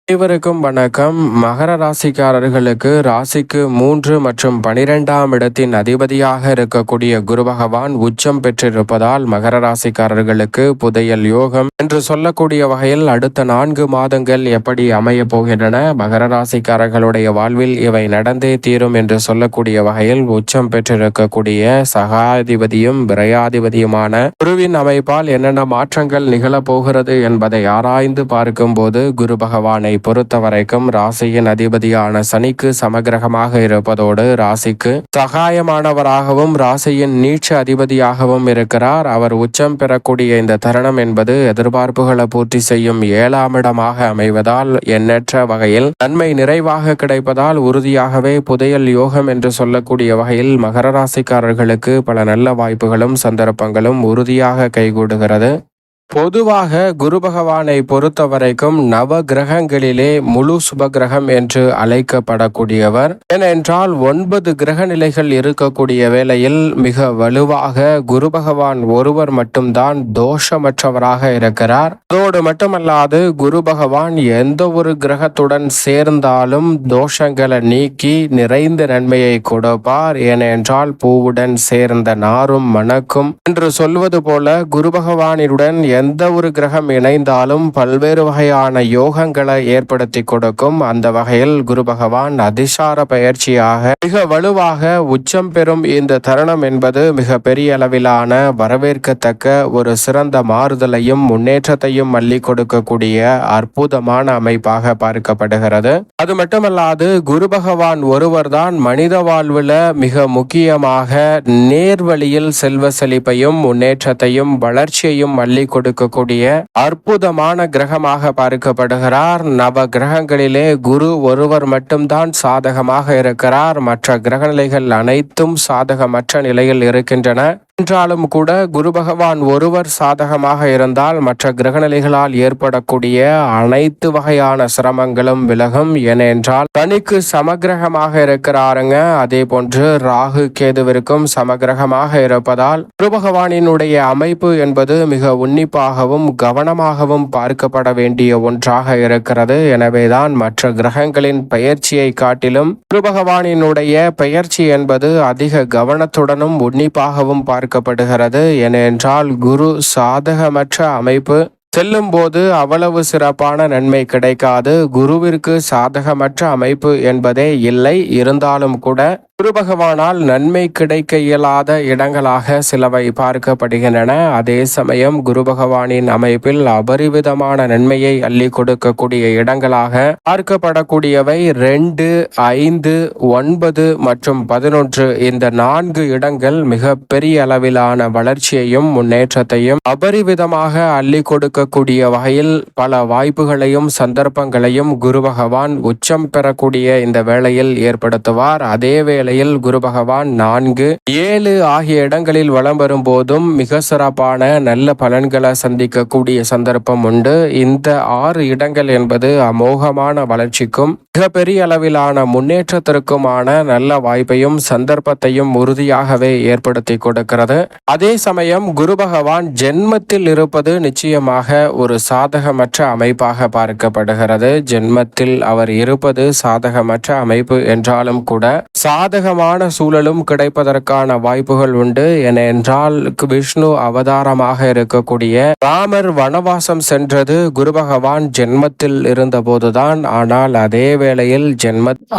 அனைவருக்கும் வணக்கம். மகர ராசிக்காரர்களுக்கு ராசிக்கு 3 மற்றும் 12ஆம் இடத்தின் அதிபதியாக இருக்கக்கூடிய குரு பகவான் உச்சம் பெற்றிருப்பதால் மகர ராசிக்காரர்களுக்கு புதையல் யோகம் என்று சொல்லக்கூடிய வகையில் அடுத்த 4 மாதங்கள் எப்படி அமைய போகின்றன, மகர ராசிக்காரர்களுடைய வாழ்வில் இவை நடந்தே தீரும் என்று சொல்லக்கூடிய வகையில் உச்சம் பெற்றிருக்கக்கூடிய சகாதிபதியும் விரையாதிபதியுமான குருவின் அமைப்பால் என்னென்ன மாற்றங்கள் நிகழப்போகிறது என்பதை ஆராய்ந்து பார்க்கும்போது குரு பகவானை பொறுத்தவரைக்கும் ராசியின் அதிபதியான சனிக்கு சமகிரகமாக இருப்பதோடு ராசிக்கு சகாயமானவராகவும் ராசியின் நீட்ச அதிபதியாகவும் இருக்கிறார். அவர் உச்சம் பெறக்கூடிய இந்த தருணம் என்பது எதிர்பார்ப்புகளை பூர்த்தி செய்யும் 7ஆம் இடமாக அமைவதால் எண்ணற்ற வகையில் நன்மை நிறைவாக கிடைப்பதால் உறுதியாகவே புதையல் யோகம் என்று சொல்லக்கூடிய வகையில் மகர ராசிக்காரர்களுக்கு பல நல்ல வாய்ப்புகளும் சந்தர்ப்பங்களும் உறுதியாக கைகூடுகிறது. பொதுவாக குரு பகவானை பொறுத்த வரைக்கும் நவ கிரகங்களிலே முழு சுபகிரகம் என்று அழைக்கப்படக்கூடியவர். ஏனென்றால் 9 கிரக நிலைகள் இருக்கக்கூடிய வேளையில் மிக வலுவாக குரு பகவான் ஒருவர் மட்டும்தான் தோஷமற்றவராக இருக்கிறார். அதோடு மட்டுமல்லாது குரு பகவான் எந்த ஒரு கிரகத்துடன் சேர்ந்தாலும் தோஷங்களை நீக்கி நிறைந்த நன்மையை கொடுப்பார். ஏனென்றால் பூவுடன் சேர்ந்த நாரும் மணக்கும் என்று சொல்வது போல குரு பகவானினுடன் எந்த ஒரு கிரகம் இணைந்தாலும் பல்வேறு வகையான யோகங்களை ஏற்படுத்தி கொடுக்கும். அந்த வகையில் குரு பகவான் அதிசார பயிற்சியாக மிக வலுவாக உச்சம் பெறும் இந்த தருணம் என்பது மிக பெரிய அளவிலான வரவேற்கத்தக்க ஒரு சிறந்த மாறுதலையும் முன்னேற்றத்தையும் அள்ளி கொடுக்கக்கூடிய அற்புதமான அமைப்பாக பார்க்கப்படுகிறது. அது மட்டுமல்லாது குரு பகவான் ஒருவர்தான் மனித வாழ்வில் மிக முக்கியமாக நேர்வழியில் செல்வ செழிப்பையும் முன்னேற்றத்தையும் வளர்ச்சியையும் அள்ளி கொடுக்கக்கூடிய அற்புதமான கிரகமாக பார்க்கப்படுகிறார். நவ கிரகங்களிலே குரு ஒருவர் மட்டும்தான் சாதகமாக இருக்கிறார். மற்ற கிரகநிலைகள் அனைத்தும் சாதகமற்ற நிலையில் இருக்கின்றன. என்றாலும் கூட குரு பகவான் ஒருவர் சாதகமாக இருந்தால் மற்ற கிரகநிலைகளால் ஏற்படக்கூடிய அனைத்து வகையான சிரமங்களும் விலகும். ஏனென்றால் தனிக்கு சமகிரகமாக இருக்கிறாருங்க. அதே போன்று ராகு கேதுவிற்கும் சமகிரகமாக இருப்பதால் குரு பகவானினுடைய அமைப்பு என்பது மிக உன்னிப்பாகவும் கவனமாகவும் பார்க்கப்பட வேண்டிய ஒன்றாக இருக்கிறது. எனவேதான் மற்ற கிரகங்களின் பெயர்ச்சியை காட்டிலும் குரு பகவானினுடைய பெயர்ச்சி என்பது அதிக கவனத்துடனும் உன்னிப்பாகவும் பார்க்கப்படுகிறது. ஏனென்றால் குரு சாதகமற்ற அமைப்பு செல்லும் போது அவ்வளவு சிறப்பான நன்மை கிடைக்காது. குருவிற்கு சாதகமற்ற அமைப்பு என்பதே இல்லை. இருந்தாலும் கூட குரு பகவானால் நன்மை கிடைக்க இயலாத இடங்களாக சிலவை பார்க்கப்படுகின்றன. அதே சமயம் குரு பகவானின் அமைப்பில் அபரிவிதமான நன்மையை அள்ளி கொடுக்கக்கூடிய இடங்களாக பார்க்கப்படக்கூடியவை 2, 5, 9 மற்றும் 11. இந்த 4 இடங்கள் மிக பெரிய அளவிலான வளர்ச்சியையும் முன்னேற்றத்தையும் அபரிவிதமாக அள்ளி கொடுக்கக்கூடிய வகையில் பல வாய்ப்புகளையும் சந்தர்ப்பங்களையும் குரு பகவான் உச்சம் பெறக்கூடிய இந்த வேளையில் ஏற்படுத்துவார். அதே வேளை குரு பகவான் 4, 7 ஆகிய இடங்களில் வலம் வரும் போதும் மிக சிறப்பான நல்ல பலன்களை சந்திக்கக்கூடிய சந்தர்ப்பம் உண்டு. இந்த 6 இடங்கள் என்பது அமோகமான வளர்ச்சிக்கும் மிகப்பெரிய அளவிலான முன்னேற்றத்திற்குமான நல்ல வாய்ப்பையும் சந்தர்ப்பத்தையும் உறுதியாகவே ஏற்படுத்தி கொடுக்கிறது. அதே சமயம் குரு பகவான் ஜென்மத்தில் இருப்பது நிச்சயமாக ஒரு சாதகமற்ற அமைப்பாக பார்க்கப்படுகிறது. ஜென்மத்தில் அவர் இருப்பது சாதகமற்ற அமைப்பு என்றாலும் கூட சாதகமான சூழலும் கிடைப்பதற்கான வாய்ப்புகள் உண்டு. ஏனென்றால் விஷ்ணு அவதாரமாக இருக்கக்கூடிய ராமர் வனவாசம் சென்றது குரு பகவான் ஜென்மத்தில் இருந்த போதுதான். ஆனால்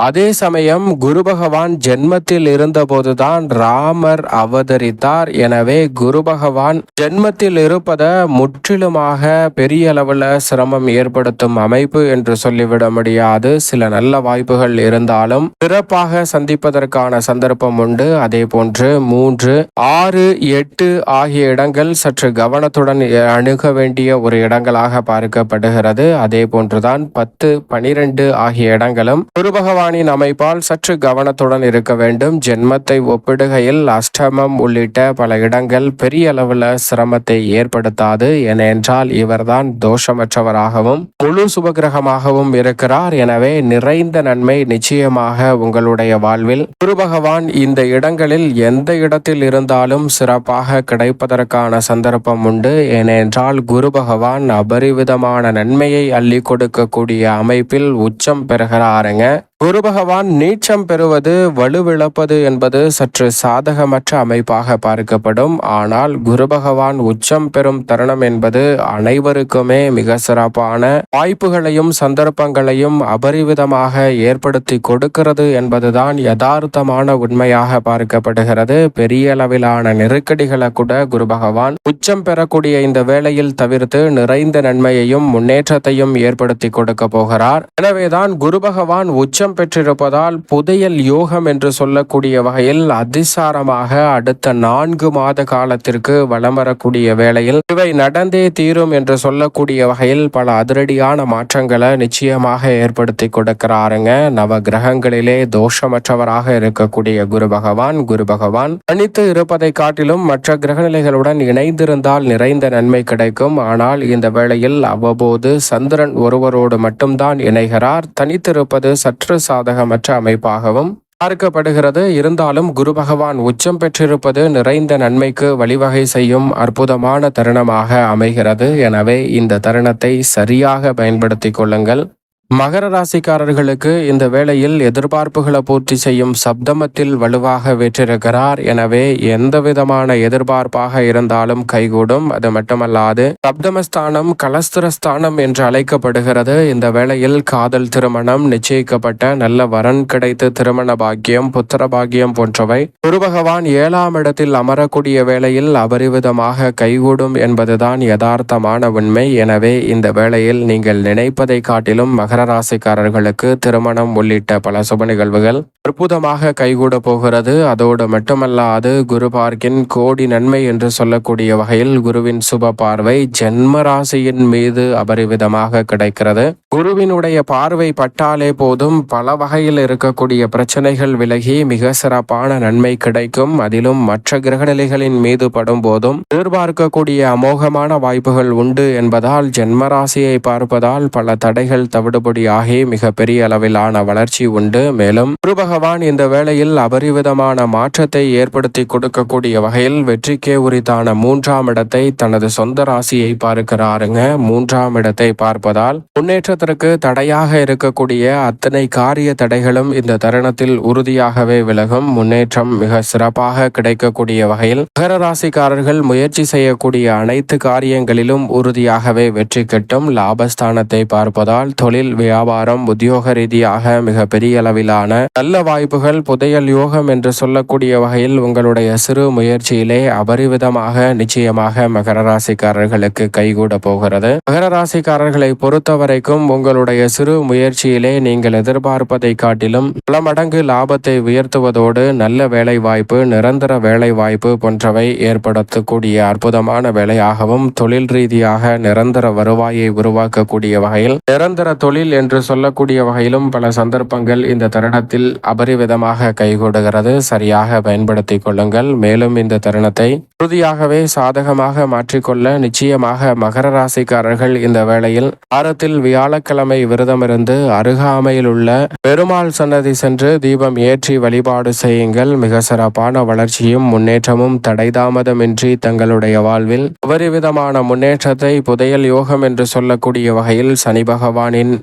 அதே சமயம் குரு பகவான் ஜென்மத்தில் இருந்த போதுதான் ராமர் அவதரித்தார். எனவே குரு பகவான் ஜென்மத்தில் இருப்பத முற்றிலுமாக பெரிய அளவில் சிரமம் ஏற்படுத்தும் அமைப்பு என்று சொல்லிவிட முடியாது. சில நல்ல வாய்ப்புகள் இருந்தாலும் சிறப்பாக சந்திப்பதற்கான சந்தர்ப்பம் உண்டு. அதே போன்று 3, 6, 8 ஆகிய இடங்கள் சற்று கவனத்துடன் அணுக வேண்டிய ஒரு இடங்களாக பார்க்கப்படுகிறது. அதே போன்றுதான் 10, 12 ஆகிய இடங்களும் குரு பகவானின் அமைப்பால் சற்று கவனத்துடன் இருக்க வேண்டும். ஜென்மத்தை ஒப்பிடுகையில் அஷ்டமம் உள்ளிட்ட பல இடங்கள் பெரிய அளவில் சிரமத்தை ஏற்படுத்தாது. ஏனென்றால் இவர்தான் தோஷமற்றவராகவும் முழு சுபகிரகமாகவும் இருக்கிறார். எனவே நிறைந்த நன்மை நிச்சயமாக உங்களுடைய வாழ்வில் குரு பகவான் இந்த இடங்களில் எந்த இடத்தில் இருந்தாலும் சிறப்பாக கிடைப்பதற்கான சந்தர்ப்பம் உண்டு. ஏனென்றால் குரு பகவான் அபரிவிதமான நன்மையை அள்ளி கொடுக்கக்கூடிய அமைப்பில் உச்சம் பெறுகிறாருங்க. குரு பகவான் நீச்சம் பெறுவது வலுவிழப்பது என்பது சற்று சாதகமற்ற அமைப்பாக பார்க்கப்படும். ஆனால் குரு பகவான் உச்சம் பெறும் தருணம் என்பது அனைவருக்குமே மிக சிறப்பான வாய்ப்புகளையும் சந்தர்ப்பங்களையும் அபரிவிதமாக ஏற்படுத்தி கொடுக்கிறது என்பதுதான் யதார்த்தமான உண்மையாக பார்க்கப்படுகிறது. பெரிய அளவிலான நெருக்கடிகளை கூட குரு பகவான் உச்சம் பெறக்கூடிய இந்த வேளையில் தவிர்த்து நிறைந்த நன்மையையும் முன்னேற்றத்தையும் ஏற்படுத்தி கொடுக்க போகிறார். எனவேதான் குரு பகவான் உச்சம் பெற்றிருப்பதால் புதையல் யோகம் என்று சொல்லக்கூடிய வகையில் அதிசாரமாக அடுத்த 4 மாத காலத்திற்கு வலம் வரக்கூடிய வேளையில் இவை நடந்தே தீரும் என்று சொல்லக்கூடிய வகையில் பல அதிரடியான மாற்றங்களை நிச்சயமாக ஏற்படுத்தி கொடுக்கிறாருங்க. நவ கிரகங்களிலே தோஷமற்றவராக இருக்கக்கூடிய குரு பகவான் தனித்து இருப்பதை காட்டிலும் மற்ற கிரகநிலைகளுடன் இணைந்திருந்தால் நிறைந்த நன்மை கிடைக்கும். ஆனால் இந்த வேளையில் அவ்வப்போது சந்திரன் ஒருவரோடு மட்டும்தான் இணைகிறார். தனித்திருப்பது சற்று சாதகமற்ற அமைப்பாகவும் பார்க்கப்படுகிறது. இருந்தாலும் குரு பகவான் உச்சம் பெற்றிருப்பது நிறைந்த நன்மைக்கு வழிவகை செய்யும் அற்புதமான தருணமாக அமைகிறது. எனவே இந்த தருணத்தை சரியாக பயன்படுத்திக் கொள்ளுங்கள். மகர ராசிக்காரர்களுக்கு இந்த வேளையில் எதிர்பார்ப்புகளை பூர்த்தி செய்யும் சப்தமத்தில் வலுவாக வெற்றிருக்கிறார். எனவே எந்த விதமான எதிர்பார்ப்பாக இருந்தாலும் கைகூடும். அது மட்டுமல்லாது சப்தமஸ்தானம் கலஸ்திரஸ்தானம் என்று அழைக்கப்படுகிறது. இந்த வேளையில் காதல் திருமணம், நிச்சயிக்கப்பட்ட நல்ல வரன் கிடைத்து திருமண பாக்கியம், புத்திர பாக்கியம் போன்றவை குரு பகவான் 7ஆம் இடத்தில் அமரக்கூடிய வேளையில் அபரிவிதமாக கைகூடும் என்பதுதான் யதார்த்தமான உண்மை. எனவே இந்த வேளையில் நீங்கள் நினைப்பதை காட்டிலும் மகர ராசிக்காரர்களுக்கு திருமணம் உள்ளிட்ட பல சுப நிகழ்வுகள் அற்புதமாக கைகூட போகிறது. அதோடு மட்டுமல்லாது குரு பார்க்கின் கோடி நன்மை என்று சொல்லக்கூடிய வகையில் குருவின் சுப பார்வை ஜென்ம ராசியின் மீது அபரிவிதமாக கிடைக்கிறது. குருவினுடைய பார்வை பட்டாலே போதும் பல வகையில் இருக்கக்கூடிய பிரச்சனைகள் விலகி மிக சிறப்பான நன்மை கிடைக்கும். அதிலும் மற்ற கிரகநிலைகளின் மீது படும் போதும் எதிர்பார்க்கக்கூடிய அமோகமான வாய்ப்புகள் உண்டு என்பதால் ஜென்மராசியை பார்ப்பதால் பல தடைகள் தவிடுபடி ஆகி மிக பெரிய அளவிலான வளர்ச்சி உண்டு. மேலும் குரு பகவான் இந்த வேளையில் அபரிவிதமான மாற்றத்தை ஏற்படுத்தி கொடுக்கக்கூடிய வகையில் வெற்றிக்கே உரித்தான 3ஆம் இடத்தை தனது சொந்த ராசியை பார்க்கிறாருங்க. 3ஆம் இடத்தை பார்ப்பதால் முன்னேற்றத்திற்கு தடையாக இருக்கக்கூடிய அத்தனை காரிய தடைகளும் இந்த தருணத்தில் உறுதியாகவே விலகும். முன்னேற்றம் மிக சிறப்பாக கிடைக்கக்கூடிய வகையில் மகர ராசிக்காரர்கள் முயற்சி செய்யக்கூடிய அனைத்து காரியங்களிலும் உறுதியாகவே வெற்றி கிட்டும். லாபஸ்தானத்தை பார்ப்பதால் தொழில், வியாபாரம், உத்தியோக ரீதியாக மிக பெரிய அளவிலான நல்ல வாய்ப்புகள் புதையல் யோகம் என்று சொல்லக்கூடிய வகையில் உங்களுடைய சிறு முயற்சியிலே அபரிவிதமாக நிச்சயமாக மகர ராசிக்காரர்களுக்கு கைகூட போகிறது. மகர ராசிக்காரர்களை பொறுத்தவரைக்கும் உங்களுடைய சிறு முயற்சியிலே நீங்கள் எதிர்பார்ப்பதை காட்டிலும் பல மடங்கு லாபத்தை உயர்த்துவதோடு நல்ல வேலை வாய்ப்பு, நிரந்தர வேலை வாய்ப்பு போன்றவை ஏற்படுத்தக்கூடிய அற்புதமான வேலையாகவும் தொழில் ரீதியாக நிரந்தர வருவாயை உருவாக்கக்கூடிய வகையில் நிரந்தர தொழில் என்று சொல்லக்கூடிய வகையிலும் பல சந்தர்ப்பங்கள் இந்த தருணத்தில் அபரிவிதமாக கைகூடுகிறது. சரியாக பயன்படுத்திக் கொள்ளுங்கள். மேலும் இந்த தருணத்தை உறுதியாகவே சாதகமாக மாற்றிக்கொள்ள நிச்சயமாக மகர ராசிக்காரர்கள் இந்த வேளையில் வாரத்தில் வியாழக்கிழமை விரதமிருந்து அருகாமையில் உள்ள பெருமாள் சன்னதி சென்று தீபம் ஏற்றி வழிபாடு செய்யுங்கள். மிக சிறப்பான வளர்ச்சியும் முன்னேற்றமும் தடைதாமதமின்றி தங்களுடைய வாழ்வில் அபரிவிதமான முன்னேற்றத்தை புதையல் யோகம் என்று சொல்லக்கூடிய வகையில் சனி பகவானின்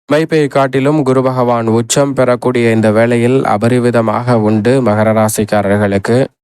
அமைப்பை காட்டிலும் குரு பகவான் உச்சம் பெறக்கூடிய இந்த வேளையில் அபரிவிதமாக உண்டு மகர ராசிக்காரர்களுக்கு.